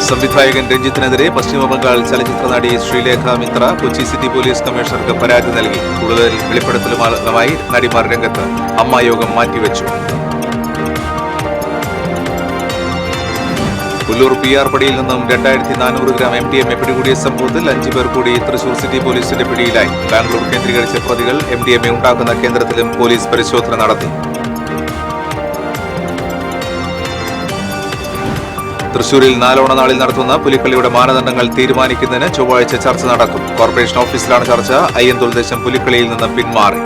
സംവിധായകൻ രഞ്ജിത്തിനെതിരെ പശ്ചിമബംഗാൾ ചലച്ചിത്ര നടി ശ്രീലേഖ മിത്ര കൊച്ചി സിറ്റി പോലീസ് കമ്മീഷണർക്ക് പരാതി നൽകി. കൂടുതൽ വെളിപ്പെടുത്തലുമായി നടിമാർ രംഗത്ത്. അമ്മായോഗം മാറ്റിവെച്ചു. പുല്ലൂർ PR പടിയിൽ നിന്നും 2400 ഗ്രാം MDMA പിടികൂടിയ സംഭവത്തിൽ 5 പേർ കൂടി തൃശൂർ സിറ്റി പോലീസിന്റെ പിടിയിലായി. ബാംഗ്ലൂർ കേന്ദ്രീകരിച്ച പ്രതികൾ MDMA ഉണ്ടാക്കുന്ന കേന്ദ്രത്തിലും പോലീസ് പരിശോധന നടത്തി. തൃശൂരിൽ നാലോണനാളിൽ നടത്തുന്ന പുലിക്കളിയുടെ മാനദണ്ഡങ്ങൾ തീരുമാനിക്കുന്നതിന് ചൊവ്വാഴ്ച ചർച്ച നടക്കും. കോർപ്പറേഷൻ ഓഫീസിലാണ് ചർച്ച. അയ്യന്തോൾ ദേശം പുലിക്കളിയിൽ നിന്ന് പിന്മാറി.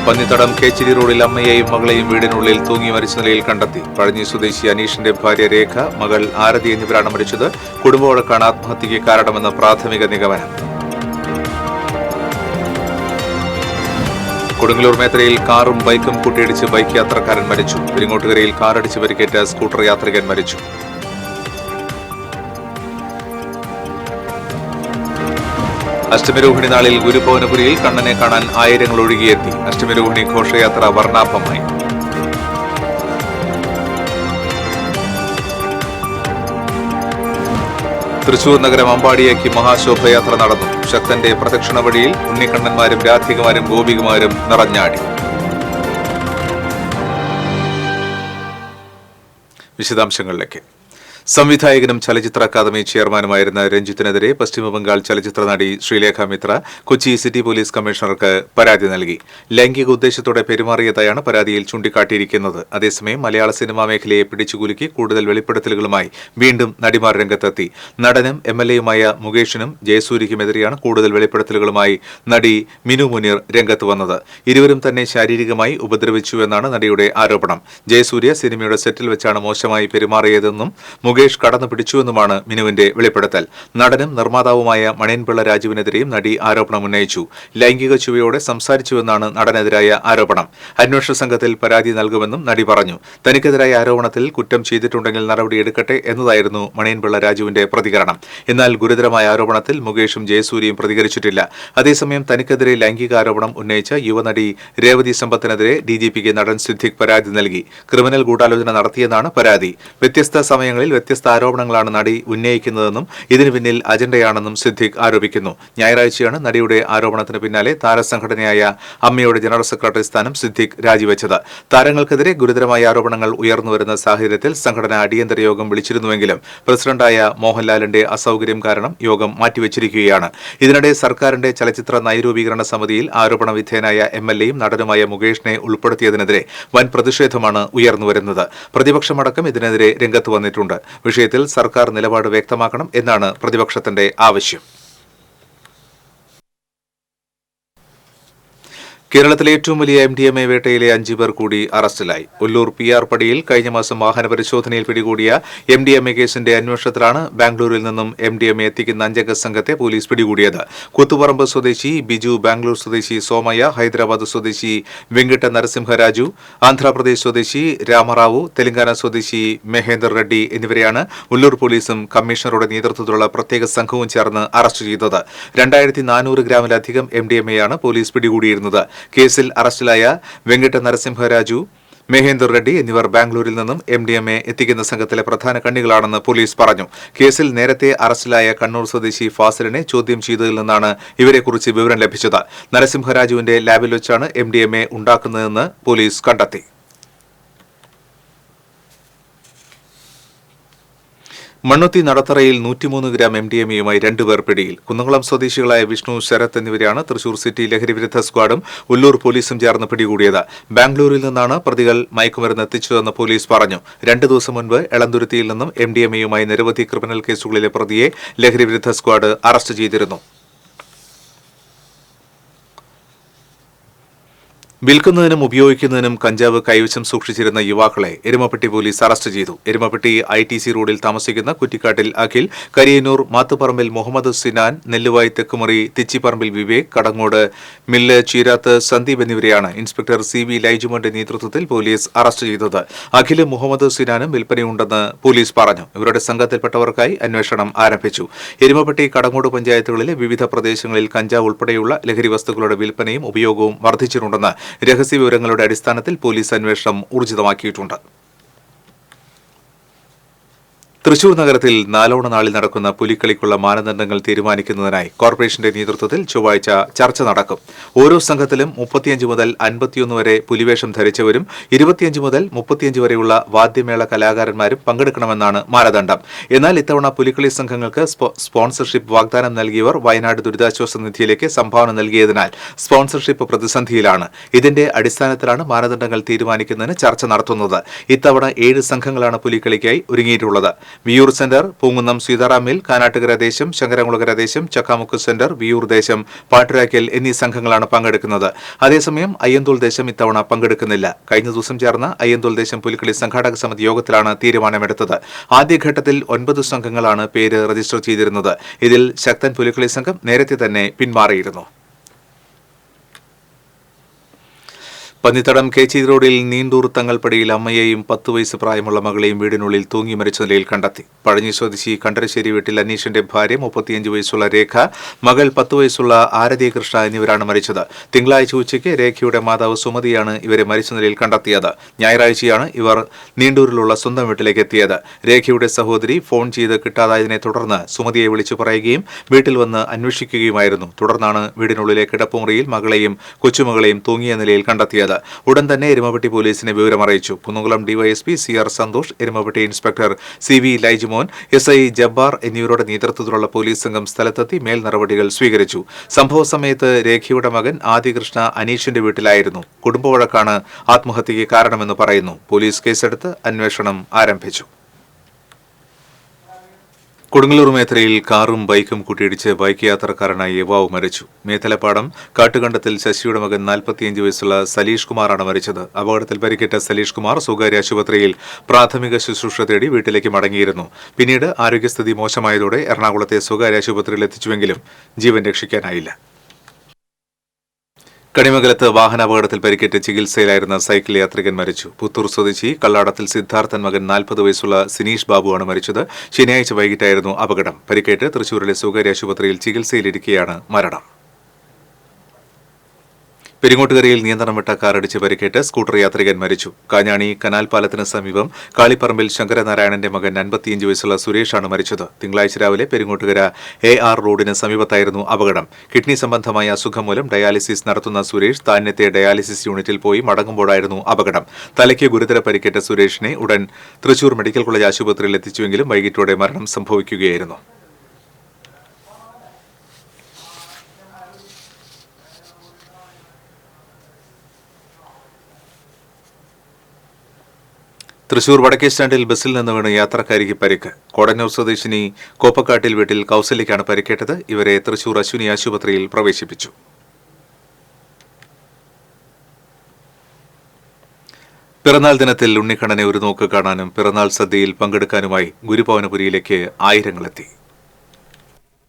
പന്നിത്തടം കേച്ചിരി റോഡിൽ അമ്മയെയും മകളെയും വീടിനുള്ളിൽ തൂങ്ങി മരിച്ച നിലയിൽ കണ്ടെത്തി. പഴഞ്ഞി സ്വദേശി അനീഷിന്റെ ഭാര്യ രേഖ, മകൾ ആരതി എന്നിവരാണ് മരിച്ചത്. കുടുംബവഴക്കാണ് ആത്മഹത്യയ്ക്ക് കാരണമെന്ന് പ്രാഥമിക നിഗമനം. കൊടുങ്ങല്ലൂർ മേത്തലയിൽ കാറും ബൈക്കും കൂട്ടിയിടിച്ച് ബൈക്ക് യാത്രക്കാരൻ മരിച്ചു. പെരിങ്ങോട്ടുകരയിൽ കാറടിച്ച് പരിക്കേറ്റ സ്കൂട്ടർ യാത്രികൻ മരിച്ചു. അഷ്ടമിരോഹിണി നാളിൽ ഗുരുഭവനപുരിയിൽ കണ്ണനെ കാണാൻ ആയിരങ്ങൾ ഒഴുകിയെത്തി. അഷ്ടമിരോഹിണി ഘോഷയാത്ര വർണ്ണാഭമായി. തൃശൂർ നഗരം അമ്പാടിയേക്ക് മഹാശോഭയാത്ര നടന്നു. ശക്തന്റെ പ്രദക്ഷിണ വഴിയിൽ ഉണ്ണിക്കണ്ണന്മാരും രാധികമാരും ഗോപികമാരും നിറഞ്ഞാടി. വിശദാംശങ്ങളിലേക്ക്. സംവിധായകനും ചലച്ചിത്ര അക്കാദമി ചെയർമാനുമായിരുന്ന രഞ്ജിത്തിനെതിരെ പശ്ചിമബംഗാൾ ചലച്ചിത്ര നടി ശ്രീലേഖ മിത്ര കൊച്ചി സിറ്റി പോലീസ് കമ്മീഷണർക്ക് പരാതി നൽകി. ലൈംഗിക ഉദ്ദേശത്തോടെ പെരുമാറിയതായാണ് പരാതിയിൽ ചൂണ്ടിക്കാട്ടിയിരിക്കുന്നത്. അതേസമയം മലയാള സിനിമാ മേഖലയെ പിടിച്ചുകുലുക്കി കൂടുതൽ വെളിപ്പെടുത്തലുകളുമായി വീണ്ടും നടിമാർ രംഗത്തെത്തി. നടനും MLAയുമായ മുകേഷിനും ജയസൂര്യയ്ക്കുമെതിരെയാണ് കൂടുതൽ വെളിപ്പെടുത്തലുകളുമായി നടി മിനു മുനീർ രംഗത്ത് വന്നത്. ഇരുവരും തന്നെ ശാരീരികമായി ഉപദ്രവിച്ചുവെന്നാണ് നടിയുടെ ആരോപണം. ജയസൂര്യ സിനിമയുടെ സെറ്റിൽ വെച്ചാണ് മോശമായി പെരുമാറിയതെന്നും മുകേഷ് കടന്നു പിടിച്ചുവെന്നുമാണ് മിനുവിന്റെ വെളിപ്പെടുത്തൽ. നടനും നിർമ്മാതാവുമായ മണിയൻപിള്ള രാജുവിനെതിരെയും നടി ആരോപണം ഉന്നയിച്ചു. ലൈംഗിക ചുവയോടെ സംസാരിച്ചുവെന്നാണ് നടനെതിരായ ആരോപണം. അന്വേഷണ സംഘത്തിൽ പരാതി നൽകുമെന്നും നടി പറഞ്ഞു. തനിക്കെതിരായ ആരോപണത്തിൽ കുറ്റം ചെയ്തിട്ടുണ്ടെങ്കിൽ നടപടിയെടുക്കട്ടെ എന്നതായിരുന്നു മണിയൻപിള്ള രാജുവിന്റെ പ്രതികരണം. എന്നാൽ ഗുരുതരമായ ആരോപണത്തിൽ മുകേഷും ജയസൂര്യയും പ്രതികരിച്ചിട്ടില്ല. അതേസമയം തനിക്കെതിരെ ലൈംഗികാരോപണം ഉന്നയിച്ച യുവനടി രേവതി സമ്പത്തിനെതിരെ DGPക്ക് നടൻ സിദ്ദിഖ് പരാതി നൽകി. ക്രിമിനൽ ഗൂഢാലോചന നടത്തിയെന്നാണ് പരാതി. വ്യത്യസ്ത സമയങ്ങളിൽ വ്യത്യസ്ത ആരോപണങ്ങളാണ് നടി ഉന്നയിക്കുന്നതെന്നും ഇതിനു പിന്നിൽ അജണ്ടയാണെന്നും സിദ്ദിഖ് ആരോപിക്കുന്നു. ഞായറാഴ്ചയാണ് നടിയുടെ ആരോപണത്തിന് പിന്നാലെ താരസംഘടനയായ അമ്മയുടെ ജനറൽ സെക്രട്ടറി സ്ഥാനം സിദ്ദിഖ് രാജിവെച്ചത്. താരങ്ങൾക്കെതിരെ ഗുരുതരമായ ആരോപണങ്ങൾ ഉയർന്നുവരുന്ന സാഹചര്യത്തിൽ സംഘടന അടിയന്തര യോഗം വിളിച്ചിരുന്നുവെങ്കിലും പ്രസിഡന്റായ മോഹൻലാലിന്റെ അസൌകര്യം കാരണം യോഗം മാറ്റിവെച്ചിരിക്കുകയാണ്. ഇതിനിടെ സർക്കാരിന്റെ ചലച്ചിത്ര നയരൂപീകരണ സമിതിയിൽ ആരോപണ വിധേയനായ MLAയും നടനുമായ മുകേഷിനെ ഉൾപ്പെടുത്തിയതിനെതിരെ വൻ പ്രതിഷേധമാണ് ഉയർന്നുവരുന്നത്. പ്രതിപക്ഷമടക്കം ഇതിനെതിരെ രംഗത്ത് വന്നിട്ടുണ്ട്. വിഷയത്തിൽ സർക്കാർ നിലപാട് വ്യക്തമാക്കണം എന്നാണ് പ്രതിപക്ഷത്തിന്റെ ആവശ്യം. കേരളത്തിലെ ഏറ്റവും വലിയ MDMA വേട്ടയിലെ 5 പേർ കൂടി അറസ്റ്റിലായി. ഉല്ലൂർ PR പടിയിൽ കഴിഞ്ഞ മാസം വാഹന പരിശോധനയിൽ പിടികൂടിയ MDMA കേസിന്റെ അന്വേഷണത്തിലാണ് ബാംഗ്ലൂരിൽ നിന്നും MDMA എത്തിക്കുന്ന 5-അംഗ സംഘത്തെ പോലീസ് പിടികൂടിയത്. കൂത്തുപറമ്പ് സ്വദേശി ബിജു, ബാംഗ്ലൂർ സ്വദേശി സോമയ്യ, ഹൈദരാബാദ് സ്വദേശി വെങ്കിട്ട നരസിംഹരാജു, ആന്ധ്രാപ്രദേശ് സ്വദേശി രാമറാവു, തെലങ്കാന സ്വദേശി മെഹേന്ദർ റെഡ്ഡി എന്നിവരെയാണ് ഉല്ലൂർ പോലീസും കമ്മീഷണറുടെ നേതൃത്വത്തിലുള്ള പ്രത്യേക സംഘവും ചേർന്ന് അറസ്റ്റ് ചെയ്തത്. 2400 ഗ്രാമിലധികം MDMAയാണ് പോലീസ് പിടികൂടിയിരുന്നത്. കേസിൽ അറസ്റ്റിലായ വെങ്കിട്ട നരസിംഹരാജു, മെഹേന്ദർ റെഡ്ഡി എന്നിവർ ബാംഗ്ലൂരിൽ നിന്നും MDMA എത്തിക്കുന്ന സംഘത്തിലെ പ്രധാന കണ്ണികളാണെന്ന് പോലീസ് പറഞ്ഞു. കേസിൽ നേരത്തെ അറസ്റ്റിലായ കണ്ണൂർ സ്വദേശി ഫാസിലിനെ ചോദ്യം ചെയ്തതിൽ നിന്നാണ് ഇവരെക്കുറിച്ച് വിവരം ലഭിച്ചത്. നരസിംഹരാജുവിന്റെ ലാബിൽ വെച്ചാണ് MDMA ഉണ്ടാക്കുന്നതെന്ന് പോലീസ് കണ്ടെത്തി. മണ്ണുത്തി നടത്തറയിൽ 103 ഗ്രാം MDMAയുമായി 2 പേർ പിടിയിൽ. കുന്നംകുളം സ്വദേശികളായ വിഷ്ണു, ശരത് എന്നിവരെയാണ് തൃശൂർ സിറ്റി ലഹരിവിരുദ്ധ സ്ക്വാഡും ഉല്ലൂർ പോലീസും ചേർന്ന് പിടികൂടിയത്. ബാംഗ്ലൂരിൽ നിന്നാണ് പ്രതികൾ മയക്കുമരുന്ന് എത്തിച്ചതെന്ന് പോലീസ് പറഞ്ഞു. 2 ദിവസം മുൻപ് എളന്തുരുത്തിയിൽ നിന്നും MDMAയുമായി നിരവധി ക്രിമിനൽ കേസുകളിലെ പ്രതിയെ ലഹരിവിരുദ്ധ സ്ക്വാഡ് അറസ്റ്റ് ചെയ്തിരുന്നു. വിൽക്കുന്നതിനും ഉപയോഗിക്കുന്നതിനും കഞ്ചാവ് കൈവശം സൂക്ഷിച്ചിരുന്ന യുവാക്കളെ എരുമപ്പെട്ടി പോലീസ് അറസ്റ്റ് ചെയ്തു. എരുമപ്പെട്ടി ITC റോഡിൽ താമസിക്കുന്ന കുറ്റിക്കാട്ടിൽ അഖിൽ, കരിയന്നൂർ മാത്തുപറമ്പിൽ മുഹമ്മദ് സിനാൻ, നെല്ലുവായി തെക്കുമുറി തിച്ചിപ്പറമ്പിൽ വിവേക്, കടങ്ങോട് മില്ല് ചീരാത്ത് സന്ദീപ് എന്നിവരെയാണ് ഇൻസ്പെക്ടർ CV ലൈജുമോന്റെ നേതൃത്വത്തിൽ പോലീസ് അറസ്റ്റ് ചെയ്തത്. അഖിലും മുഹമ്മദ് സിനാനും വിൽപ്പനയുണ്ടെന്ന് പോലീസ് പറഞ്ഞു. ഇവരുടെ സംഘത്തിൽപ്പെട്ടവർക്കായി അന്വേഷണം ആരംഭിച്ചു. എരുമപ്പെട്ടി, കടങ്ങോട് പഞ്ചായത്തുകളിലെ വിവിധ പ്രദേശങ്ങളിൽ കഞ്ചാവ് ഉൾപ്പെടെയുള്ള ലഹരി വസ്തുക്കളുടെ വിൽപ്പനയും ഉപയോഗവും വർദ്ധിച്ചിട്ടുണ്ടെന്ന് രഹസ്യവിവരങ്ങളുടെ അടിസ്ഥാനത്തിൽ പോലീസ് അന്വേഷണം ഊർജിതമാക്കിയിട്ടുണ്ട്. തൃശൂർ നഗരത്തിൽ നാലോണ നാളിൽ നടക്കുന്ന പുലിക്കളിക്കുള്ള മാനദണ്ഡങ്ങൾ തീരുമാനിക്കുന്നതിനായി കോർപ്പറേഷന്റെ നേതൃത്വത്തിൽ ചൊവ്വാഴ്ച ചർച്ച നടക്കും. ഓരോ സംഘത്തിലും 35 മുതൽ 51 വരെ പുലിവേഷം ധരിച്ചവരും 25 മുതൽ 35 വരെയുള്ള വാദ്യമേള കലാകാരന്മാരും പങ്കെടുക്കണമെന്നാണ് മാനദണ്ഡം. എന്നാൽ ഇത്തവണ പുലിക്കളി സംഘങ്ങൾക്ക് സ്പോൺസർഷിപ്പ് വാഗ്ദാനം നൽകിയവർ വയനാട് ദുരിതാശ്വാസ നിധിയിലേക്ക് സംഭാവന നൽകിയതിനാൽ സ്പോൺസർഷിപ്പ് പ്രതിസന്ധിയിലാണ്. ഇതിന്റെ അടിസ്ഥാനത്തിലാണ് മാനദണ്ഡങ്ങൾ തീരുമാനിക്കുന്നതിന് ചർച്ച നടത്തുന്നത്. ഇത്തവണ 7 സംഘങ്ങളാണ് പുലിക്കളിക്കായി ഒരുങ്ങിയിട്ടുള്ളത്. വിയൂർ സെന്റർ, പൂങ്കുന്നം സീതാറാം മിൽ, കാനാട്ടുകര ദേശം, ശങ്കരംകുളകര ദേശം, ചക്കാമുക്ക് സെന്റർ, വിയൂർ ദേശം, പാട്ടുരാക്കൽ എന്നീ സംഘങ്ങളാണ് പങ്കെടുക്കുന്നത്. അതേസമയം അയ്യന്തോൾ ദേശം ഇത്തവണ പങ്കെടുക്കുന്നില്ല. കഴിഞ്ഞ ദിവസം ചേർന്ന അയ്യന്തോൾ ദേശം പുലിക്കളി സംഘാടക സമിതി യോഗത്തിലാണ് തീരുമാനമെടുത്തത്. ആദ്യഘട്ടത്തിൽ 9 സംഘങ്ങളാണ് പേര് രജിസ്റ്റർ ചെയ്തിരുന്നത്. ഇതിൽ ശക്തൻ പുലിക്കളി സംഘം നേരത്തെ തന്നെ പിന്മാറിയിരുന്നു. പന്നിത്തടം കേച്ചി റോഡിൽ നീണ്ടൂർ തങ്ങൾപ്പടിയിൽ അമ്മയെയും 10 വയസ്സ് പ്രായമുള്ള മകളെയും വീടിനുള്ളിൽ തൂങ്ങി മരിച്ച നിലയിൽ കണ്ടെത്തി. പഴഞ്ഞി സ്വദേശി കണ്ടരശ്ശേരി വീട്ടിൽ അനീഷിന്റെ ഭാര്യ 35 വയസ്സുള്ള രേഖ, മകൾ 10 വയസ്സുള്ള ആരതി കൃഷ്ണ എന്നിവരാണ് മരിച്ചത്. തിങ്കളാഴ്ച ഉച്ചയ്ക്ക് രേഖയുടെ മാതാവ് സുമതിയാണ് ഇവരെ മരിച്ച നിലയിൽ കണ്ടെത്തിയത്. ഞായറാഴ്ചയാണ് ഇവർ നീണ്ടൂരിലുള്ള സ്വന്തം വീട്ടിലേക്ക് എത്തിയത്. രേഖയുടെ സഹോദരി ഫോൺ ചെയ്ത് കിട്ടാതായതിനെ തുടർന്ന് സുമതിയെ വിളിച്ചു പറയുകയും വീട്ടിൽ വന്ന് അന്വേഷിക്കുകയുമായിരുന്നു. തുടർന്നാണ് വീടിനുള്ളിലെ കിടപ്പുമുറിയിൽ മകളെയും കൊച്ചുമകളെയും തൂങ്ങിയ നിലയിൽ കണ്ടെത്തിയത്. ഉടൻ തന്നെ എരുമപ്പെട്ടി പോലീസിനെ വിവരമറിയിച്ചു. Kunnamkulam DYSP CR Santhosh, Erumapetty inspector CV Laijumon, SI Jabbar എന്നിവരുടെ നേതൃത്വത്തിലുള്ള പോലീസ് സംഘം സ്ഥലത്തെത്തി മേൽ നടപടികൾ സ്വീകരിച്ചു. സംഭവ സമയത്ത് രേഖയുടെ മകൻ ആദികൃഷ്ണ അനീഷിന്റെ വീട്ടിലായിരുന്നു. കുടുംബവഴക്കാണ് ആത്മഹത്യയ്ക്ക് കാരണമെന്ന് പറയുന്നു. പോലീസ് കേസെടുത്ത് അന്വേഷണം ആരംഭിച്ചു. കൊടുങ്ങല്ലൂർ മേഖലയിൽ കാറും ബൈക്കും കൂട്ടിയിടിച്ച് ബൈക്ക് യാത്രക്കാരനായ യുവാവ് മരിച്ചു. മേത്തലപ്പാടം കാട്ടുകണ്ടത്തിൽ ശശിയുടെ മകൻ 45 വയസ്സുള്ള സലീഷ് കുമാറാണ് മരിച്ചത്. അപകടത്തിൽ പരിക്കേറ്റ സലീഷ് കുമാർ സ്വകാര്യ ആശുപത്രിയിൽ പ്രാഥമിക ശുശ്രൂഷ തേടി വീട്ടിലേക്ക് മടങ്ങിയിരുന്നു. പിന്നീട് ആരോഗ്യസ്ഥിതി മോശമായതോടെ എറണാകുളത്തെ സ്വകാര്യ ആശുപത്രിയിൽ എത്തിച്ചുവെങ്കിലും ജീവൻ രക്ഷിക്കാനായില്ല. കണിമംഗലത്ത് വാഹനാപകടത്തിൽ പരിക്കേറ്റ് ചികിത്സയിലായിരുന്ന സൈക്കിൾ യാത്രികൻ മരിച്ചു. പുത്തൂർ സ്വദേശി കള്ളാടത്തിൽ സിദ്ധാർത്ഥൻ മകൻ 40 വയസ്സുള്ള സിനീഷ് ബാബുവാണ് മരിച്ചത്. ശനിയാഴ്ച വൈകിട്ടായിരുന്നു അപകടം. പരിക്കേറ്റ് തൃശൂരിലെ സ്വകാര്യ ആശുപത്രിയിൽ ചികിത്സയിലിരിക്കെയാണ് മരണം. പെരിങ്ങോട്ടുകരയിൽ നിയന്ത്രണം വിട്ട കാറിടിച്ച് പരിക്കേറ്റ് സ്കൂട്ടർ യാത്രികൻ മരിച്ചു. കാഞ്ഞാണി കനാൽ പാലത്തിന് സമീപം കാളിപ്പറമ്പിൽ ശങ്കരനാരായണന്റെ മകൻ 55 വയസ്സുള്ള സുരേഷാണ് മരിച്ചത്. തിങ്കളാഴ്ച രാവിലെ പെരിങ്ങോട്ടുകര AR റോഡിന് സമീപത്തായിരുന്നു അപകടം. കിഡ്നി സംബന്ധമായ അസുഖം മൂലം ഡയാലിസിസ് നടത്തുന്ന സുരേഷ് താന്നത്തെ ഡയാലിസിസ് യൂണിറ്റിൽ പോയി മടങ്ങുമ്പോഴായിരുന്നു അപകടം. തലയ്ക്ക് ഗുരുതര പരിക്കേറ്റ സുരേഷിനെ ഉടൻ തൃശൂർ മെഡിക്കൽ കോളേജ് ആശുപത്രിയിൽ എത്തിച്ചുവെങ്കിലും വൈകിട്ടോടെ മരണം സംഭവിക്കുകയായിരുന്നു. തൃശൂർ വടക്കേ സ്റ്റാൻഡിൽ ബസ്സിൽ നിന്ന് വീണ് യാത്രക്കാരിക്ക് പരിക്ക്. കോടന്നൂർ സ്വദേശിനി കോപ്പക്കാട്ടിൽ വീട്ടിൽ കൌസല്യയ്ക്കാണ് പരിക്കേറ്റത്. ഇവരെ തൃശൂർ അശ്വിനി ആശുപത്രിയിൽ പ്രവേശിപ്പിച്ചു. പിറന്നാൾ ദിനത്തിൽ ഉണ്ണിക്കണ്ണനെ ഒരു നോക്ക് കാണാനും പിറന്നാൾ സദ്യയിൽ പങ്കെടുക്കാനുമായി ഗുരുഭവനപുരിയിലേക്ക് ആയിരങ്ങളെത്തി.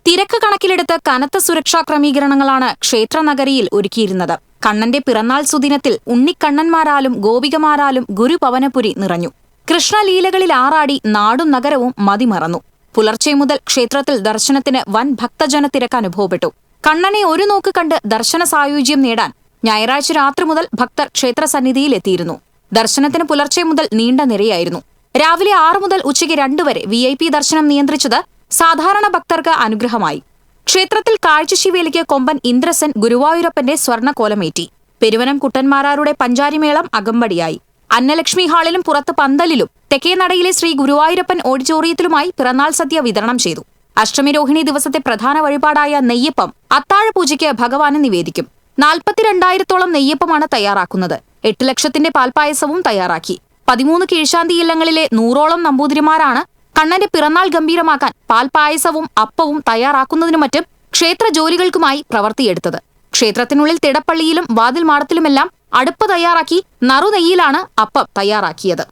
തിരക്ക് കണക്കിലെടുത്ത് കനത്ത സുരക്ഷാ ക്രമീകരണങ്ങളാണ് ക്ഷേത്രനഗരിയിൽ ഒരുക്കിയിരുന്നത്. കണ്ണന്റെ പിറന്നാൾ സുദിനത്തിൽ ഉണ്ണിക്കണ്ണന്മാരാലും ഗോപികമാരാലും ഗുരുഭവനപുരി നിറഞ്ഞു. കൃഷ്ണലീലകളിൽ ആറാടി നാടും നഗരവും മതിമറന്നു. പുലർച്ചെ മുതൽ ക്ഷേത്രത്തിൽ ദർശനത്തിന് വൻ ഭക്തജന തിരക്ക് അനുഭവപ്പെട്ടു. കണ്ണനെ ഒരു നോക്ക് കണ്ട് ദർശന സായുജ്യം നേടാൻ ഞായറാഴ്ച രാത്രി മുതൽ ഭക്തർ ക്ഷേത്രസന്നിധിയിലെത്തിയിരുന്നു. ദർശനത്തിന് പുലർച്ചെ മുതൽ നീണ്ട നിരയായിരുന്നു. രാവിലെ 6 മുതൽ ഉച്ചയ്ക്ക് 2 വരെ VIP ദർശനം നിയന്ത്രിച്ചത് സാധാരണ ഭക്തർക്ക് അനുഗ്രഹമായി. ക്ഷേത്രത്തിൽ കാഴ്ചശിവേലിക്ക് കൊമ്പൻ ഇന്ദ്രസൻ ഗുരുവായൂരപ്പന്റെ സ്വർണ്ണക്കോലമേറ്റി. പെരുവനം കുട്ടന്മാരാരുടെ പഞ്ചാരിമേളം അകമ്പടിയായി. അന്നലക്ഷ്മി ഹാളിലും പുറത്ത് പന്തലിലും തെക്കേനടയിലെ ശ്രീ ഗുരുവായൂരപ്പൻ ഓഡിറ്റോറിയത്തിലുമായി പിറന്നാൾ സദ്യ വിതരണം ചെയ്തു. അഷ്ടമി രോഹിണി ദിവസത്തെ പ്രധാന വഴിപാടായ നെയ്യപ്പം അത്താഴ പൂജയ്ക്ക് ഭഗവാന് നിവേദിക്കും. 42,000-ഓളം നെയ്യപ്പമാണ് തയ്യാറാക്കുന്നത്. 8 ലക്ഷത്തിന്റെ പാൽപ്പായസവും തയ്യാറാക്കി. 13 കീഴ്ശാന്തി ഇല്ലങ്ങളിലെ 100ഓളം നമ്പൂതിരിമാരാണ് കണ്ണന്റെ പിറന്നാൾ ഗംഭീരമാക്കാൻ പാൽപ്പായസവും അപ്പവും തയ്യാറാക്കുന്നതിനും മറ്റും ക്ഷേത്ര ജോലികൾക്കുമായി പ്രവർത്തിയെടുത്തത്. ക്ഷേത്രത്തിനുള്ളിൽ തിടപ്പള്ളിയിലും വാതിൽ മാടത്തിലുമെല്ലാം അടുപ്പ് തയ്യാറാക്കി നറുനെയ്യിലാണ് അപ്പം തയ്യാറാക്കിയത്.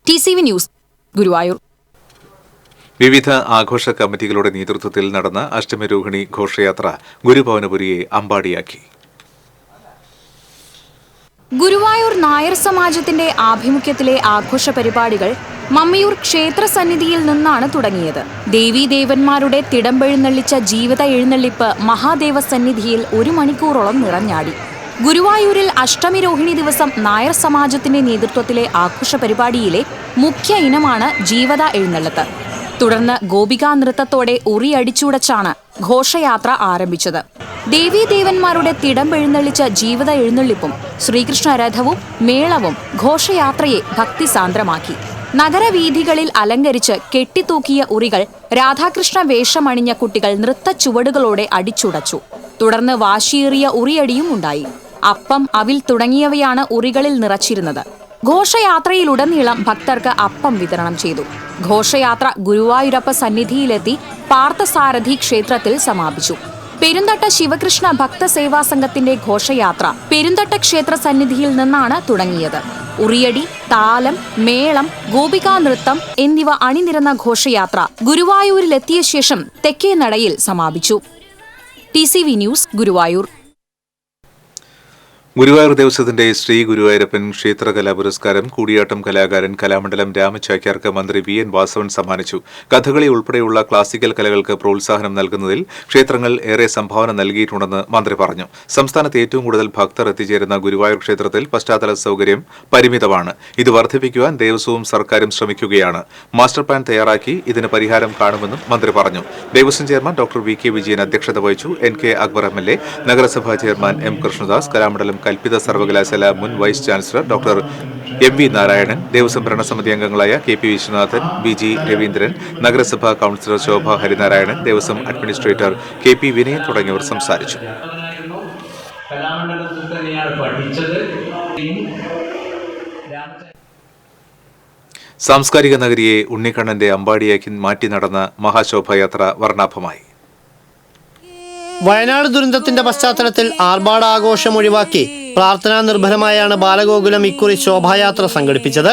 TCV news, Guruvayur. വിവിധ ആഘോഷ കമ്മിറ്റികളുടെ നേതൃത്വത്തിൽ നടന്ന അഷ്ടമിരോഹിണി ഘോഷയാത്ര ഗുരുഭവനപുരിയെ അമ്പാടിയാക്കി. ഗുരുവായൂർ നായർ സമാജത്തിന്റെ ആഭിമുഖ്യത്തിലെ ആഘോഷ പരിപാടികൾ മമ്മിയൂർ ക്ഷേത്ര സന്നിധിയിൽ നിന്നാണ് തുടങ്ങിയത്. ദേവീദേവന്മാരുടെ തിടമ്പെഴുന്നള്ളിച്ച ജീവിത എഴുന്നള്ളിപ്പ് മഹാദേവ സന്നിധിയിൽ 1 മണിക്കൂറോളം നിറഞ്ഞാടി. ഗുരുവായൂരിൽ അഷ്ടമി രോഹിണി ദിവസം നായർ സമാജത്തിന്റെ നേതൃത്വത്തിലെ ആഘോഷ പരിപാടിയിലെ മുഖ്യ ഇനമാണ് ജീവത എഴുന്നള്ളത്ത്. തുടർന്ന് ഗോപികാ നൃത്തത്തോടെ ഉറിയടിച്ചുടച്ചാണ് ഘോഷയാത്ര ആരംഭിച്ചത്. ദേവീദേവന്മാരുടെ തിടം എഴുന്നള്ളിച്ച ജീവിത എഴുന്നള്ളിപ്പും ശ്രീകൃഷ്ണ രഥവും മേളവും ഘോഷയാത്രയെ ഭക്തിസാന്ദ്രമാക്കി. നഗരവീഥികളിൽ അലങ്കരിച്ച് കെട്ടിത്തൂക്കിയ ഉറികൾ രാധാകൃഷ്ണ വേഷമണിഞ്ഞ കുട്ടികൾ നൃത്ത ചുവടുകളോടെ അടിച്ചുടച്ചു. തുടർന്ന് വാശിയേറിയ ഉറിയടിയും ഉണ്ടായി. അപ്പം, അവിൽ തുടങ്ങിയവയാണ് ഉറികളിൽ നിറച്ചിരുന്നത്. ഘോഷയാത്രയിലുടനീളം ഭക്തർക്ക് അപ്പം വിതരണം ചെയ്തു. ഘോഷയാത്ര ഗുരുവായൂരപ്പ സന്നിധിയിലെത്തി പാർത്ഥസാരഥി ക്ഷേത്രത്തിൽ സമാപിച്ചു. പെരുന്തട്ട ശിവകൃഷ്ണ ഭക്തസേവാ സംഘത്തിന്റെ ഘോഷയാത്ര പെരുന്തട്ട ക്ഷേത്ര സന്നിധിയിൽ നിന്നാണ് തുടങ്ങിയത്. ഉറിയടി, താലം, മേളം, ഗോപികാ നൃത്തം എന്നിവ അണിനിരന്ന ഘോഷയാത്ര ഗുരുവായൂരിലെത്തിയ ശേഷം തെക്കേ നടയിൽ സമാപിച്ചു. TCV news, Guruvayur. ഗുരുവായൂർ ദേവസ്വത്തിന്റെ ശ്രീ ഗുരുവായൂരപ്പൻ ക്ഷേത്രകലാ പുരസ്കാരം കൂടിയാട്ടം കലാകാരൻ കലാമണ്ഡലം രാമചാക്യാർക്ക് മന്ത്രി VN വാസവൻ സമ്മാനിച്ചു. കഥകളി ഉൾപ്പെടെയുള്ള ക്ലാസിക്കൽ കലകൾക്ക് പ്രോത്സാഹനം നൽകുന്നതിൽ ക്ഷേത്രങ്ങൾ ഏറെ സംഭാവന നൽകിയിട്ടുണ്ടെന്ന് മന്ത്രി പറഞ്ഞു. സംസ്ഥാനത്ത് ഏറ്റവും കൂടുതൽ ഭക്തർ എത്തിച്ചേരുന്ന ഗുരുവായൂർ ക്ഷേത്രത്തിൽ പശ്ചാത്തല സൗകര്യം പരിമിതമാണ്. ഇത് വർദ്ധിപ്പിക്കുവാൻ ദേവസ്വവും സർക്കാരും ശ്രമിക്കുകയാണ്. മാസ്റ്റർ പ്ലാൻ തയ്യാറാക്കി ഇതിന് പരിഹാരം കാണുമെന്നും മന്ത്രി പറഞ്ഞു. Devaswom chairman doctor VK Vijayan അധ്യക്ഷത വഹിച്ചു. NK അക്ബർ MLA, നഗരസഭാ ചെയർമാൻ M കൃഷ്ണദാസ്, കലാമണ്ഡലം കൽപ്പിത സർവകലാശാല മുൻ vice chancellor doctor MV Narayanan, Devaswom ഭരണസമിതി അംഗങ്ങളായ KP വിശ്വനാഥൻ, BG രവീന്ദ്രൻ, നഗരസഭാ councillor Shobha Harinarayanan, Devaswom administrator KP Vinayan തുടങ്ങിയവർ സംസാരിച്ചു. സാംസ്കാരിക നഗരിയെ ഉണ്ണിക്കണ്ണന്റെ അമ്പാടിയാക്കി മാറ്റി നടന്ന മഹാശോഭായാത്ര വർണ്ണാഭമായി. വയനാട് ദുരന്തത്തിന്റെ പശ്ചാത്തലത്തിൽ ആർഭാടാഘോഷം ഒഴിവാക്കി പ്രാർത്ഥനാ നിർഭരമായാണ് ബാലഗോകുലം ഇക്കുറി ശോഭായാത്ര സംഘടിപ്പിച്ചത്.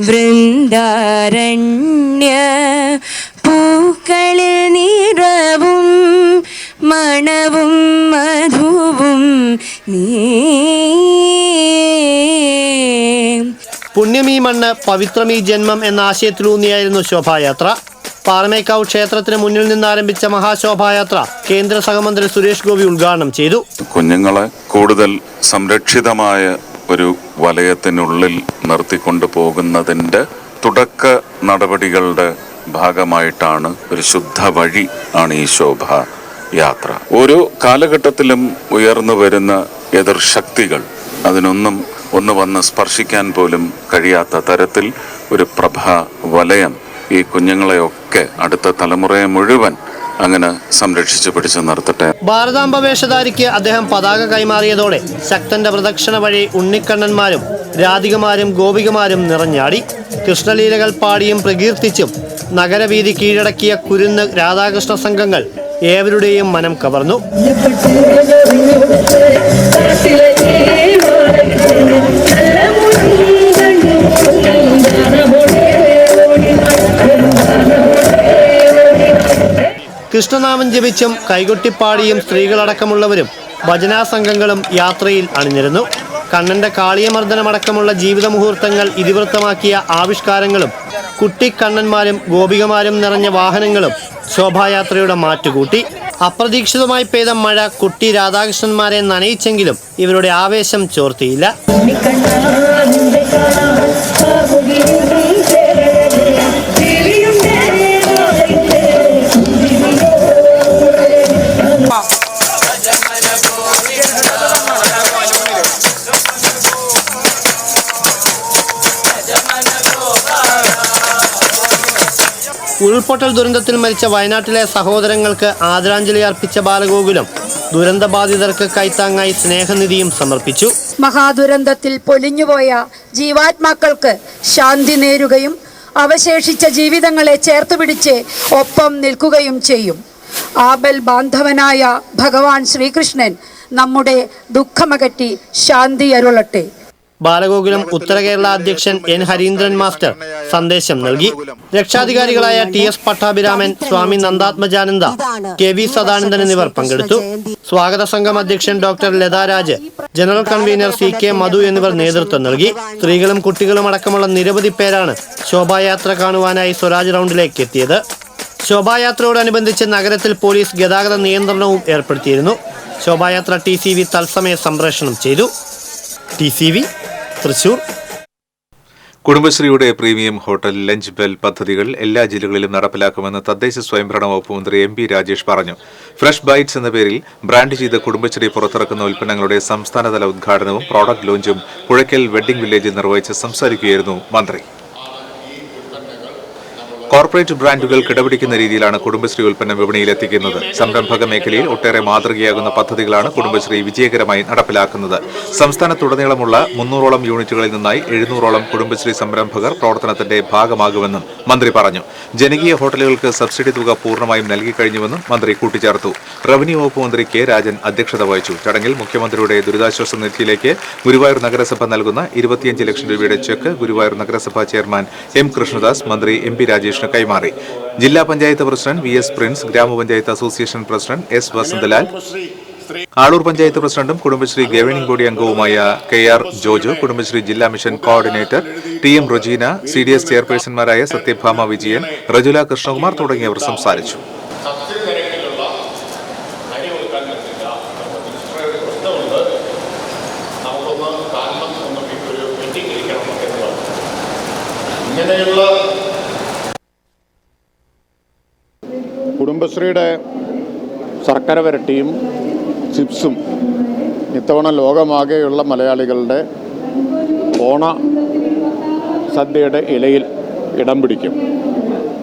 വൃന്ദാരണ്യ പൂക്കളിൽ നിറവും മണവും മധുവും നീ. പുണ്യമീ മണ്ണ് പവിത്രമീ ജന്മം എന്ന ആശയത്തിലൂന്നിയായിരുന്നു ശോഭായാത്ര. പാറമേക്കാവ് ക്ഷേത്രത്തിന് മുന്നിൽ നിന്ന് ആരംഭിച്ച മഹാശോഭായാത്ര കേന്ദ്ര സഹമന്ത്രി സുരേഷ് ഗോപി ഉദ്ഘാടനം ചെയ്തു. കുഞ്ഞുങ്ങളെ കൂടുതൽ സംരക്ഷിതമായ ഒരു വലയത്തിനുള്ളിൽ നിർത്തിക്കൊണ്ടു പോകുന്നതിൻ്റെ തുടക്ക നടപടികളുടെ ഭാഗമായിട്ടാണ് ഒരു ശുദ്ധ വഴി ആണ് ഈ ശോഭായാത്ര. ഓരോ കാലഘട്ടത്തിലും ഉയർന്നു വരുന്ന എതിർശക്തികൾ അതിനൊന്നും ഒന്ന് വന്ന് സ്പർശിക്കാൻ പോലും കഴിയാത്ത തരത്തിൽ ഒരു പ്രഭാ വലയം ഈ കുഞ്ഞുങ്ങളെയൊക്കെ അടുത്ത തലമുറയെ മുഴുവൻ അങ്ങനെ സംരക്ഷിച്ചു പിടിച്ചു നിർത്തട്ടെ. ഭാരതാംബ വേഷധാരിക്ക് അദ്ദേഹം പതാക കൈമാറിയതോടെ ശക്തന്റെ പ്രദക്ഷിണ വഴി ഉണ്ണിക്കണ്ണന്മാരും രാധികമാരും ഗോപികമാരും നിറഞ്ഞാടി. കൃഷ്ണലീലകൾ പാടിയും പ്രകീർത്തിച്ചും നഗരവീഥി കീഴടക്കിയ കുരുന്ന് രാധാകൃഷ്ണ സംഘങ്ങൾ ഏവരുടെയും മനം കവർന്നു. കൃഷ്ണനാമം ജപിച്ചും കൈകൊട്ടിപ്പാടിയും സ്ത്രീകളടക്കമുള്ളവരും ഭജനാ സംഘങ്ങളും യാത്രയിൽ അണിനിരന്നു. കണ്ണന്റെ കാളിയമർദ്ദനമടക്കമുള്ള ജീവിത മുഹൂർത്തങ്ങൾ ഇതിവൃത്തമാക്കിയ ആവിഷ്കാരങ്ങളും കുട്ടിക്കണ്ണന്മാരും ഗോപികമാരും നിറഞ്ഞ വാഹനങ്ങളും ശോഭായാത്രയുടെ മാറ്റുകൂട്ടി. അപ്രതീക്ഷിതമായി പെയ്ത മഴ കുട്ടി രാധാകൃഷ്ണന്മാരെ നനയിച്ചെങ്കിലും ഇവരുടെ ആവേശം ചോർത്തിയില്ല. ഉരുൾപൊട്ടൽ ദുരന്തത്തിൽ മരിച്ച വയനാട്ടിലെ സഹോദരങ്ങൾക്ക് ആദരാഞ്ജലി അർപ്പിച്ച ബാലഗോകുലം ദുരന്തബാധിതർക്ക് കൈത്താങ്ങായി സ്നേഹനിധിയും സമർപ്പിച്ചു. മഹാദുരന്തത്തിൽ പൊലിഞ്ഞുപോയ ജീവാത്മാക്കൾക്ക് ശാന്തി നേരുകയും അവശേഷിച്ച ജീവിതങ്ങളെ ചേർത്തുപിടിച്ച് ഒപ്പം നിൽക്കുകയും ചെയ്യും. ആബൽ ബാന്ധവനായ ഭഗവാൻ ശ്രീകൃഷ്ണൻ നമ്മുടെ ദുഃഖമകറ്റി ശാന്തി അരുളട്ടെ. ബാലഗോകുലം ഉത്തര കേരള അധ്യക്ഷൻ N ഹരീന്ദ്രൻ മാസ്റ്റർ സന്ദേശം നൽകി. രക്ഷാധികാരികളായ TS പട്ടാഭിരാമൻ, സ്വാമി നന്ദാത്മജാനന്ദ, KV സദാനന്ദൻ എന്നിവർ പങ്കെടുത്തു. സ്വാഗത സംഘം അധ്യക്ഷൻ doctor Latharaj, general convener CK മധു എന്നിവർ നേതൃത്വം നൽകി. സ്ത്രീകളും കുട്ടികളും അടക്കമുള്ള നിരവധി പേരാണ് ശോഭായാത്ര കാണുവാനായി സ്വരാജ് റൗണ്ടിലേക്ക് എത്തിയത്. ശോഭായാത്രയോടനുബന്ധിച്ച് നഗരത്തിൽ പോലീസ് ഗതാഗത നിയന്ത്രണവും ഏർപ്പെടുത്തിയിരുന്നു. ശോഭായാത്ര TCV തത്സമയ സംപ്രേഷണം ചെയ്തു. TCV തൃശൂർ. കുടുംബശ്രീയുടെ പ്രീമിയം ഹോട്ടൽ ലഞ്ച് ബെൽ പദ്ധതികൾ എല്ലാ ജില്ലകളിലും നടപ്പിലാക്കുമെന്ന് തദ്ദേശ സ്വയംഭരണ വകുപ്പ് മന്ത്രി MP രാജേഷ് പറഞ്ഞു. ഫ്രഷ് ബൈറ്റ്സ് എന്ന പേരിൽ ബ്രാൻഡ് ചെയ്ത് കുടുംബശ്രീ പുറത്തിറക്കുന്ന ഉൽപ്പന്നങ്ങളുടെ സംസ്ഥാനതല ഉദ്ഘാടനവും പ്രോഡക്റ്റ് ലോഞ്ചും പുഴയ്ക്കൽ വെഡ്ഡിംഗ് വില്ലേജിൽ നിർവഹിച്ച് സംസാരിക്കുകയായിരുന്നു മന്ത്രി. കോർപ്പറേറ്റ് ബ്രാൻഡുകൾ കിടപിടിക്കുന്ന രീതിയിലാണ് കുടുംബശ്രീ ഉൽപ്പന്നം വിപണിയിലെത്തിക്കുന്നത്. സംരംഭക മേഖലയിൽ ഒട്ടേറെ മാതൃകയാകുന്ന പദ്ധതികളാണ് കുടുംബശ്രീ വിജയകരമായി നടപ്പിലാക്കുന്നത്. സംസ്ഥാനത്തുടനീളമുള്ള 300ഓളം യൂണിറ്റുകളിൽ നിന്നായി 700ഓളം കുടുംബശ്രീ സംരംഭകർ പ്രവർത്തനത്തിന്റെ ഭാഗമാകുമെന്നും മന്ത്രി പറഞ്ഞു. ജനകീയ ഹോട്ടലുകൾക്ക് സബ്സിഡി തുക പൂർണ്ണമായും നൽകിക്കഴിഞ്ഞുവെന്നും മന്ത്രി കൂട്ടിച്ചേർത്തു. റവന്യൂ വകുപ്പ് മന്ത്രി K. രാജൻ അധ്യക്ഷത വഹിച്ചു. ചടങ്ങിൽ മുഖ്യമന്ത്രിയുടെ ദുരിതാശ്വാസ നിധിയിലേക്ക് ഗുരുവായൂർ നഗരസഭ നൽകുന്ന 25 ലക്ഷം രൂപയുടെ ചെക്ക് ഗുരുവായൂർ നഗരസഭാ ചെയർമാൻ M. കൃഷ്ണദാസ് മന്ത്രി MP രാജേഷ് കൈമാറി. ജില്ലാ പഞ്ചായത്ത് പ്രസിഡന്റ് VS പ്രിൻസ്, ഗ്രാമപഞ്ചായത്ത് association president S. Vasanthalal, Aloor panchayat പ്രസിഡന്റും കുടുംബശ്രീ ഗവേണിംഗ് ബോഡി അംഗവുമായ KR ജോജോ, കുടുംബശ്രീ ജില്ലാ mission coordinator TM Rojina, CDS ചെയർപേഴ്സൺമാരായ സത്യഭാമ വിജയൻ, റജുല കൃഷ്ണകുമാർ തുടങ്ങിയവർ സംസാരിച്ചു. കുടുംബശ്രീയുടെ ശർക്കര വരട്ടിയും ചിപ്സും ഇത്തവണ ലോകമാകെയുള്ള മലയാളികളുടെ ഓണ സദ്യയുടെ ഇലയിൽ ഇടം പിടിക്കും.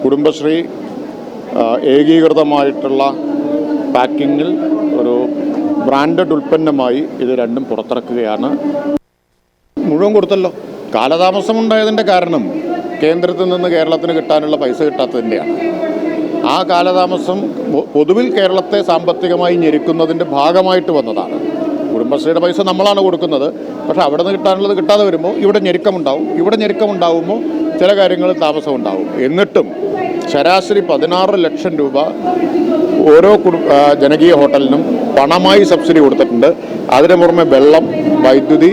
കുടുംബശ്രീ ഏകീകൃതമായിട്ടുള്ള പാക്കിങ്ങിൽ ഒരു ബ്രാൻഡഡ് ഉൽപ്പന്നമായി ഇത് രണ്ടും പുറത്തിറക്കുകയാണ്. മുഴുവൻ കൊടുത്തല്ലോ. കാലതാമസമുണ്ടായതിൻ്റെ കാരണം കേന്ദ്രത്തിൽ നിന്ന് കേരളത്തിന് കിട്ടാനുള്ള പൈസ കിട്ടാത്തതിൻ്റെയാണ്. ആ കാലതാമസം പൊതുവിൽ കേരളത്തെ സാമ്പത്തികമായി ഞെരുക്കുന്നതിൻ്റെ ഭാഗമായിട്ട് വന്നതാണ്. കുടുംബശ്രീയുടെ പൈസ നമ്മളാണ് കൊടുക്കുന്നത്. പക്ഷേ അവിടെ നിന്ന് കിട്ടാനുള്ളത് കിട്ടാതെ വരുമ്പോൾ ഇവിടെ ഞെരുക്കമുണ്ടാവുമ്പോൾ ചില കാര്യങ്ങളിൽ താമസമുണ്ടാവും. എന്നിട്ടും ശരാശരി 16 ലക്ഷം രൂപ ഓരോ ജനകീയ ഹോട്ടലിനും പണമായി സബ്സിഡി കൊടുത്തിട്ടുണ്ട്. അതിന് പുറമെ വെള്ളം, വൈദ്യുതി,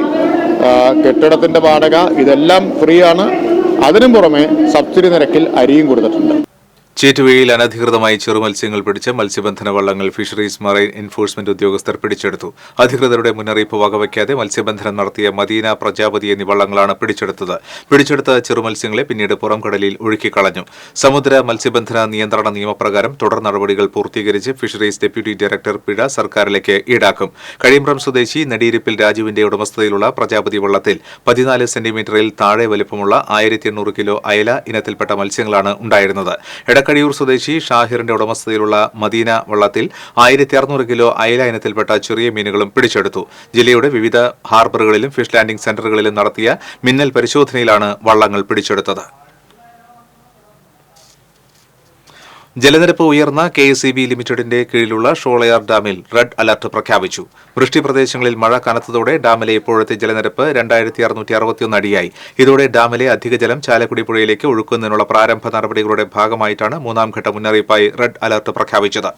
കെട്ടിടത്തിൻ്റെ വാടക ഇതെല്ലാം ഫ്രീ ആണ്. അതിനും പുറമെ സബ്സിഡി നിരക്കിൽ അരിയും കൊടുത്തിട്ടുണ്ട്. ചേറ്റുവയിൽ അനധികൃതമായി ചെറുമത്സ്യങ്ങൾ പിടിച്ച് മത്സ്യബന്ധന വള്ളങ്ങൾ ഫിഷറീസ് മറൈൻ എൻഫോഴ്സ്മെന്റ് ഉദ്യോഗസ്ഥർ പിടിച്ചെടുത്തു. അധികൃതരുടെ മുന്നറിയിപ്പ് വകവയ്ക്കാതെ മത്സ്യബന്ധനം നടത്തിയ മദീന, പ്രജാപതി എന്നീ വള്ളങ്ങളാണ് പിടിച്ചെടുത്തത്. പിടിച്ചെടുത്ത ചെറുമത്സ്യങ്ങളെ പിന്നീട് പുറംകടലിൽ ഒഴുക്കിക്കളഞ്ഞു. സമുദ്ര മത്സ്യബന്ധന നിയന്ത്രണ നിയമപ്രകാരം തുടർ നടപടികൾ പൂർത്തീകരിച്ച് ഫിഷറീസ് ഡെപ്യൂട്ടി ഡയറക്ടർ പിഴ സർക്കാരിലേക്ക് ഈടാക്കും. കഴിമ്പ്രം സ്വദേശി നെടിയിരിപ്പിൽ രാജുവിന്റെ ഉടമസ്ഥതയിലുള്ള പ്രജാപതി വള്ളത്തിൽ 14 സെന്റിമീറ്ററിൽ താഴെ വലിപ്പമുള്ള 1800 കിലോ അയല ഇനത്തിൽപ്പെട്ട മത്സ്യങ്ങളാണ് ഉണ്ടായിരുന്നത്. എടക്കഴിയൂർ സ്വദേശി ഷാഹിറിന്റെ ഉടമസ്ഥതയിലുള്ള മദീന വള്ളത്തിൽ 1600 കിലോ അയല ഇനത്തിൽപ്പെട്ട ചെറിയ മീനുകളും പിടിച്ചെടുത്തു. ജില്ലയുടെ വിവിധ ഹാർബറുകളിലും ഫിഷ് ലാൻഡിംഗ് സെന്ററുകളിലും നടത്തിയ മിന്നൽ പരിശോധനയിലാണ് വള്ളങ്ങൾ പിടിച്ചെടുത്തത്. ജലനിരപ്പ് ഉയർന്ന KSEB ലിമിറ്റഡിന്റെ കീഴിലുള്ള ഷോളയാർ ഡാമിൽ റെഡ് അലർട്ട് പ്രഖ്യാപിച്ചു. വൃഷ്ടി പ്രദേശങ്ങളിൽ മഴ കനത്തതോടെ ഡാമിലെ ഇപ്പോഴത്തെ ജലനിരപ്പ് 2661 അടിയായി. ഇതോടെ ഡാമിലെ അധിക ജലം ചാലക്കുടി പുഴയിലേക്ക് ഒഴുക്കുന്നതിനുള്ള പ്രാരംഭ നടപടികളുടെ ഭാഗമായിട്ടാണ് 3ാം ഘട്ട മുന്നറിയിപ്പായി റെഡ് അലർട്ട് പ്രഖ്യാപിച്ചത്.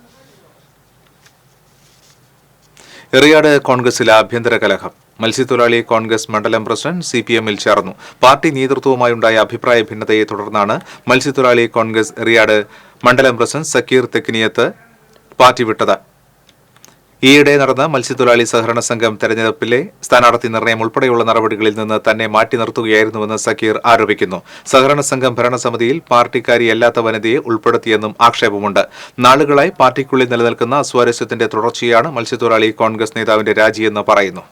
എറിയാട് കോൺഗ്രസിൽ ആഭ്യന്തര കലഹം. മത്സ്യത്തൊഴിലാളി കോൺഗ്രസ് മണ്ഡലം പ്രസിഡന്റ് CPM-ൽ ചേർന്നു. പാർട്ടി നേതൃത്വവുമായുണ്ടായ അഭിപ്രായ ഭിന്നതയെ തുടർന്നാണ് മത്സ്യത്തൊഴിലാളി കോൺഗ്രസ് എറിയാട് മണ്ഡലം പ്രസിഡന്റ് സക്കീർ തെക്കിനിയത്ത് പാർട്ടി വിട്ടത്. ഈയിടെ നടന്ന മത്സ്യത്തൊഴിലാളി സഹകരണ സംഘം തെരഞ്ഞെടുപ്പിലെ സ്ഥാനാർത്ഥി നിർണയം ഉൾപ്പെടെയുള്ള നടപടികളിൽ നിന്ന് തന്നെ മാറ്റി നിർത്തുകയായിരുന്നുവെന്ന് സക്കീർ ആരോപിക്കുന്നു. സഹകരണ സംഘം ഭരണസമിതിയിൽ പാർട്ടിക്കാരിയല്ലാത്ത വനിതയെ ഉൾപ്പെടുത്തിയെന്നും ആക്ഷേപമുണ്ട്. നാളുകളായി പാർട്ടിക്കുള്ളിൽ നിലനിൽക്കുന്ന അസ്വാരസ്യത്തിന്റെ തുടർച്ചയാണ് മത്സ്യത്തൊഴിലാളി കോൺഗ്രസ് നേതാവിന്റെ രാജിയെന്ന് പറയുന്നു.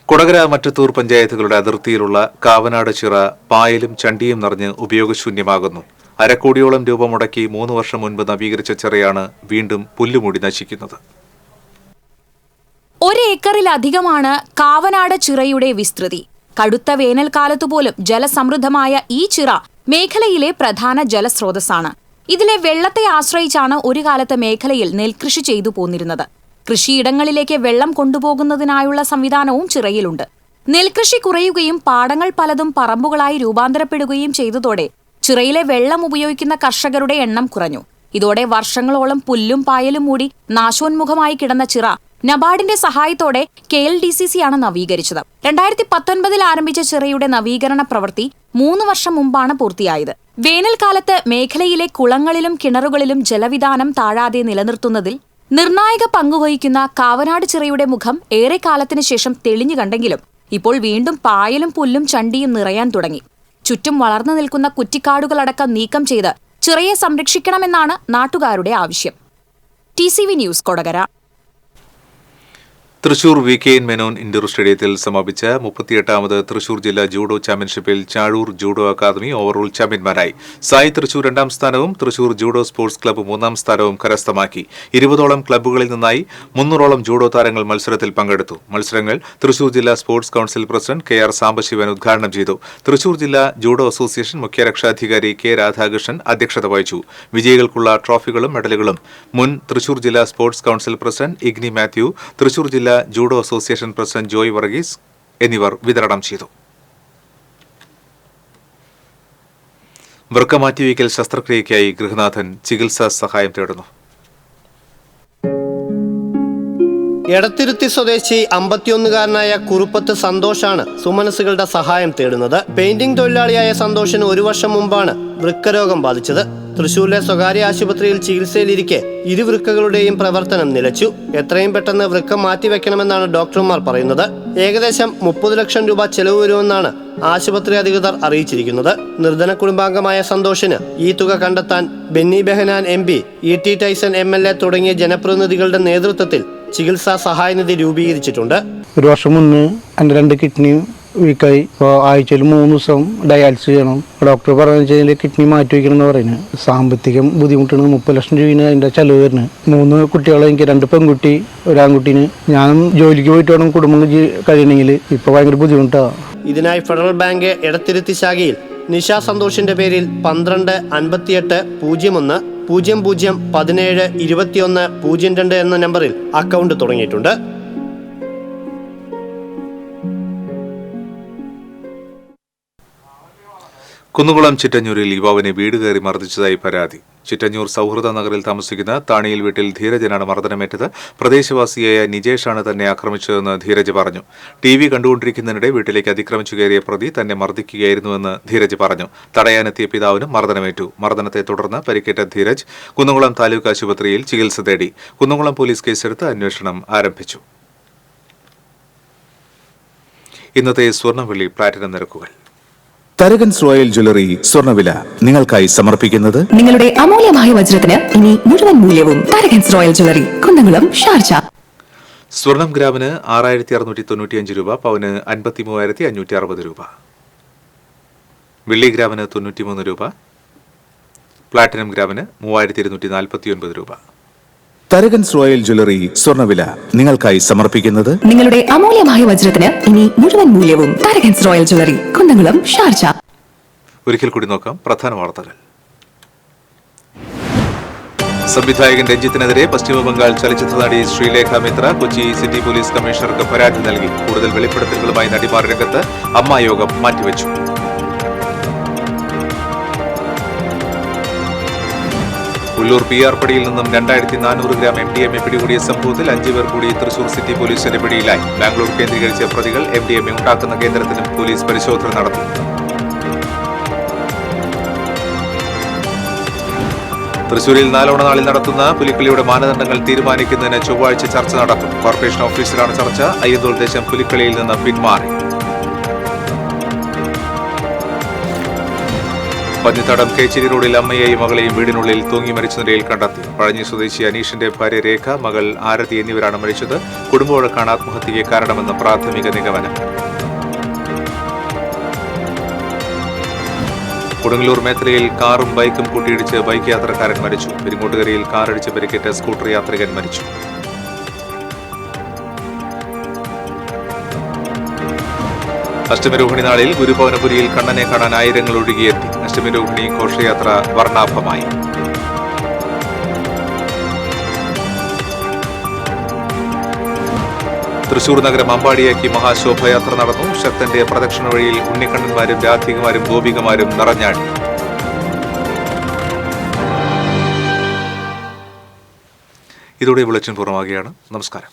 കൊടകര മറ്റത്തൂർ പഞ്ചായത്തുകളുടെ അതിർത്തിയിലുള്ള കാവനാട് ചിറ പായലും ചണ്ടിയും നിറഞ്ഞ് ഉപയോഗശൂന്യമാകുന്നു. അരക്കോടിയോളം രൂപ മുടക്കി 3 വർഷം മുൻപ് നവീകരിച്ച ചിറയാണ് വീണ്ടും പുല്ലുമൂടി നശിക്കുന്നത്. 1 ഏക്കറിലധികമാണ് കാവനാട് ചിറയുടെ വിസ്തൃതി. കടുത്ത വേനൽക്കാലത്തുപോലും ജലസമൃദ്ധമായ ഈ ചിറ മേഖലയിലെ പ്രധാന ജലസ്രോതസ്സാണ്. ഇതിലെ വെള്ളത്തെ ആശ്രയിച്ചാണ് ഒരു കാലത്ത് മേഖലയിൽ നെൽകൃഷി ചെയ്തു പോന്നിരുന്നത്. കൃഷിയിടങ്ങളിലേക്ക് വെള്ളം കൊണ്ടുപോകുന്നതിനായുള്ള സംവിധാനവും ചിറയിലുണ്ട്. നെൽകൃഷി കുറയുകയും പാടങ്ങൾ പലതും പറമ്പുകളായി രൂപാന്തരപ്പെടുകയും ചെയ്തതോടെ ചിറയിലെ വെള്ളം ഉപയോഗിക്കുന്ന കർഷകരുടെ എണ്ണം കുറഞ്ഞു. ഇതോടെ വർഷങ്ങളോളം പുല്ലും പായലും മൂടി നാശോന്മുഖമായി കിടന്ന ചിറ നബാർഡിന്റെ സഹായത്തോടെ KLDCC ആണ് നവീകരിച്ചത്. 2019 ആരംഭിച്ച ചിറയുടെ നവീകരണ പ്രവൃത്തി 3 വർഷം മുമ്പാണ് പൂർത്തിയായത്. വേനൽക്കാലത്ത് മേഖലയിലെ കുളങ്ങളിലും കിണറുകളിലും ജലവിധാനം താഴാതെ നിലനിർത്തുന്നതിൽ നിർണായക പങ്കുവഹിക്കുന്ന കാവനാട് ചിറയുടെ മുഖം ഏറെക്കാലത്തിനു ശേഷം തെളിഞ്ഞു കണ്ടെങ്കിലും ഇപ്പോൾ വീണ്ടും പായലും പുല്ലും ചണ്ടിയും നിറയാൻ തുടങ്ങി. ചുറ്റും വളർന്നു നിൽക്കുന്ന കുറ്റിക്കാടുകളടക്കം നീക്കം ചെയ്ത് ചിറയെ സംരക്ഷിക്കണമെന്നാണ് നാട്ടുകാരുടെ ആവശ്യം. TCV news Kodakara. Thrissur VKN Menon indoor സ്റ്റേഡിയത്തിൽ സമാപിച്ച 38ാമത് തൃശൂർ ജില്ലാ ജൂഡോ ചാമ്പ്യൻഷിപ്പിൽ ചാഴൂർ ജൂഡോ അക്കാദമി ഓവറോൾ ചാമ്പ്യന്മാരായി. സായി തൃശൂർ 2ാം സ്ഥാനവും തൃശൂർ ജൂഡോ സ്പോർട്സ് ക്ലബ്ബ് 3ാം സ്ഥാനവും കരസ്ഥമാക്കി. 20ഓളം ക്ലബ്ബുകളിൽ നിന്നായി 300ഓളം ജൂഡോ താരങ്ങൾ മത്സരത്തിൽ പങ്കെടുത്തു. മത്സരങ്ങൾ തൃശൂർ ജില്ലാ sports council president KR Sambasivan ഉദ്ഘാടനം ചെയ്തു. തൃശൂർ ജില്ലാ ജൂഡോ അസോസിയേഷൻ മുഖ്യ രക്ഷാധികാരി K രാധാകൃഷ്ണൻ അധ്യക്ഷത വഹിച്ചു. വിജയികൾക്കുള്ള ട്രോഫികളും മെഡലുകളും മുൻ തൃശൂർ ജില്ലാ sports council president Igni Mathew, Thrissur ജില്ലാ judo association president Joy Varghese എന്നിവർ വിതരണം ചെയ്തു. വൃക്ക മാറ്റിവയ്ക്കൽ ശസ്ത്രക്രിയയ്ക്കായി ഗൃഹനാഥൻ ചികിത്സാ സഹായം തേടുന്നു. എടത്തിരുത്തി സ്വദേശി 51കാരനായ കുറുപ്പത്ത് സന്തോഷാണ് സുമനസുകളുടെ സഹായം തേടുന്നത്. പെയിന്റിംഗ് തൊഴിലാളിയായ സന്തോഷിന് 1 വർഷം മുമ്പാണ് വൃക്കരോഗം ബാധിച്ചത്. തൃശൂരിലെ സ്വകാര്യ ആശുപത്രിയിൽ ചികിത്സയിലിരിക്കെ ഇരുവൃക്കകളുടെയും പ്രവർത്തനം നിലച്ചു. എത്രയും പെട്ടെന്ന് വൃക്ക മാറ്റിവെക്കണമെന്നാണ് ഡോക്ടർമാർ പറയുന്നത്. ഏകദേശം 30 ലക്ഷം രൂപ ചെലവ് വരുമെന്നാണ് ആശുപത്രി അധികൃതർ അറിയിച്ചിരിക്കുന്നത്. നിർധന കുടുംബാംഗമായ സന്തോഷിന് ഈ തുക കണ്ടെത്താൻ Benny Behanan MP, ET Tyson MLA തുടങ്ങിയ ജനപ്രതിനിധികളുടെ നേതൃത്വത്തിൽ ചികിത്സാ സഹായനിധി രൂപീകരിച്ചിട്ടുണ്ട്. 1 വർഷം മുന്നേ എൻ്റെ 2 കിഡ്നി വീക്കായി. ഇപ്പോൾ ആഴ്ചയിൽ 3 ദിവസം ഡയാലിസിസ് ചെയ്യണം. ഡോക്ടർ പറഞ്ഞ കിഡ്നി മാറ്റി വയ്ക്കണം എന്ന് പറയുന്നത്. സാമ്പത്തികം ബുദ്ധിമുട്ടാണ്. 30 ലക്ഷം രൂപയാണ് അതിൻ്റെ ചെലവ് വരുന്നത്. 3 കുട്ടികളെ എനിക്ക്, 2 പെൺകുട്ടി 1 ആൺകുട്ടീന്. ഞാനും ജോലിക്ക് പോയിട്ട് വേണം കുടുംബം കഴിയണമെങ്കിൽ. ഇപ്പോൾ ഭയങ്കര ബുദ്ധിമുട്ടാണ്. ഇതിനായി ഫെഡറൽ ബാങ്ക് എടത്തിരുത്തി ശാഖയിൽ നിഷ സന്തോഷിന്റെ പേരിൽ 12 58 01 00 17 21 02 എന്ന നമ്പറിൽ അക്കൗണ്ട് തുടങ്ങിയിട്ടുണ്ട്. കുന്നുകുളം ചിറ്റഞ്ഞൂരിൽ യുവാവിനെ വീട് കയറി മർദ്ദിച്ചതായി പരാതി. ചിറ്റഞ്ഞൂർ സൗഹൃദ നഗറിൽ താമസിക്കുന്ന താണിയിൽ വീട്ടിൽ ധീരജനാണ് മർദ്ദനമേറ്റത്. പ്രദേശവാസിയായ നിജേഷാണ് തന്നെ ആക്രമിച്ചതെന്ന് ധീരജ് പറഞ്ഞു. TV കണ്ടുകൊണ്ടിരിക്കുന്നതിനിടെ വീട്ടിലേക്ക് അതിക്രമിച്ചു കയറിയ പ്രതി തന്നെ മർദ്ദിക്കുകയായിരുന്നുവെന്ന് ധീരജ് പറഞ്ഞു. തടയാനെത്തിയ പിതാവിനും മർദ്ദനമേറ്റു. മർദ്ദനത്തെ തുടർന്ന് പരിക്കേറ്റ ധീരജ് കുന്നുകുളം താലൂക്ക് ആശുപത്രിയിൽ ചികിത്സ തേടി. കുന്നുകുളം പോലീസ് കേസെടുത്ത് അന്വേഷണം ആരംഭിച്ചു. ഇന്നത്തെ സ്വർണ്ണ-വെള്ളി പ്ലാറ്റിനം നിരക്കുകൾ. തരകൻസ് റോയൽ ജ്വല്ലറി സ്വർണ്ണവില നിങ്ങൾക്കായി സമർപ്പിക്കുന്നത് നിങ്ങളുടെ അമൂല്യമായ വജ്രത്തിന് ഇനി മുഴുവൻ മൂല്യവും Tharakans royal jewellery, Kunnamkulam, Sharjah. സ്വർണം ഗ്രാമിന് 6695 രൂപ, പവന് 53,560 രൂപ, വെള്ളി ഗ്രാമിന് 93 രൂപ, പ്ലാറ്റിനം ഗ്രാമിന് 3249 രൂപ. തരകൻസ് റോയൽ ജ്വല്ലറി സ്വർണ്ണവില നിങ്ങൾക്കായി സമർപ്പിക്കുന്നത് നിങ്ങളുടെ അമൂല്യമായ വജ്രത്തിന് ഇനി മുഴുവൻ മൂല്യവും Tharakans royal jewellery, Kunnamkulam, Sharjah. ഒരിക്കൽ കൂടി നോക്കാം പ്രധാന വാർത്തകൾ. സംവിധായകൻ രഞ്ജിത്തിനെതിരെ പശ്ചിമബംഗാൾ ചലച്ചിത്ര നടി ശ്രീലേഖ മിത്ര കൊച്ചി സിറ്റി പോലീസ് കമ്മീഷണർക്ക് പരാതി നൽകി. കൂടുതൽ വെളിപ്പെടുത്തലുകളുമായി നടിമാർ രംഗത്ത്. അമ്മായോഗം മാറ്റിവെച്ചു. ഉള്ളൂർ PR പടിയിൽ നിന്നും 2400 ഗ്രാം MDMA പിടികൂടിയ സംഭവത്തിൽ 5 പേർ കൂടി തൃശൂർ സിറ്റി പോലീസിന്റെ പിടിയിലായി. ബാംഗ്ലൂർ കേന്ദ്രീകരിച്ച പ്രതികൾ MDMA ഉണ്ടാക്കുന്ന കേന്ദ്രത്തിനും പോലീസ് പരിശോധന നടത്തി. തൃശൂരിൽ 4 ഓണനാളിൽ നടത്തുന്ന പുലിക്കളിയുടെ മാനദണ്ഡങ്ങൾ തീരുമാനിക്കുന്നതിന് ചൊവ്വാഴ്ച ചർച്ച നടക്കും. കോർപ്പറേഷൻ ഓഫീസിലാണ് ചർച്ച. അയ്യന്തോൾ ദേശം പുലിക്കളിയിൽ നിന്ന് പിന്മാറി. പഞ്ഞിത്തടം കേച്ചേരി റോഡിൽ അമ്മയെയും മകളെയും വീടിനുള്ളിൽ തൂങ്ങി മരിച്ച നിലയിൽ കണ്ടെത്തി. പഴഞ്ഞി സ്വദേശി അനീഷിന്റെ ഭാര്യ രേഖ, മകൾ ആരതി എന്നിവരാണ് മരിച്ചത്. കുടുംബവഴക്കാണ് ആത്മഹത്യയ്ക്ക് കാരണമെന്ന് പ്രാഥമിക നിഗമനം. കൊടുങ്ങല്ലൂർ മേത്തലയിൽ കാറും ബൈക്കും കൂട്ടിയിടിച്ച് ബൈക്ക് യാത്രക്കാരൻ മരിച്ചു. പെരിങ്ങോട്ടുകരയിൽ കാറിടിച്ച് പരിക്കേറ്റ സ്കൂട്ടർ യാത്രികൻ മരിച്ചു. അഷ്ടമിരോഹിണി നാളിൽ ഗുരുഭവനപുരിയിൽ കണ്ണനെ കാണാൻ ആയിരങ്ങൾ ഒഴുകിയെത്തി. അഷ്ടമിരോഹിണി ഘോഷയാത്ര വർണ്ണാഭമായി. തൃശൂർ നഗരം അമ്പാടിയാക്കി മഹാശോഭയാത്ര നടന്നു. ശക്തന്റെ പ്രദക്ഷിണ വഴിയിൽ ഉണ്ണിക്കണ്ണന്മാരും രാധികമാരും ഗോപികമാരും നിറഞ്ഞാടി. ഇതോടെ ബുള്ളറ്റിൻ പൂർണ്ണമാകുകയാണ്. നമസ്കാരം.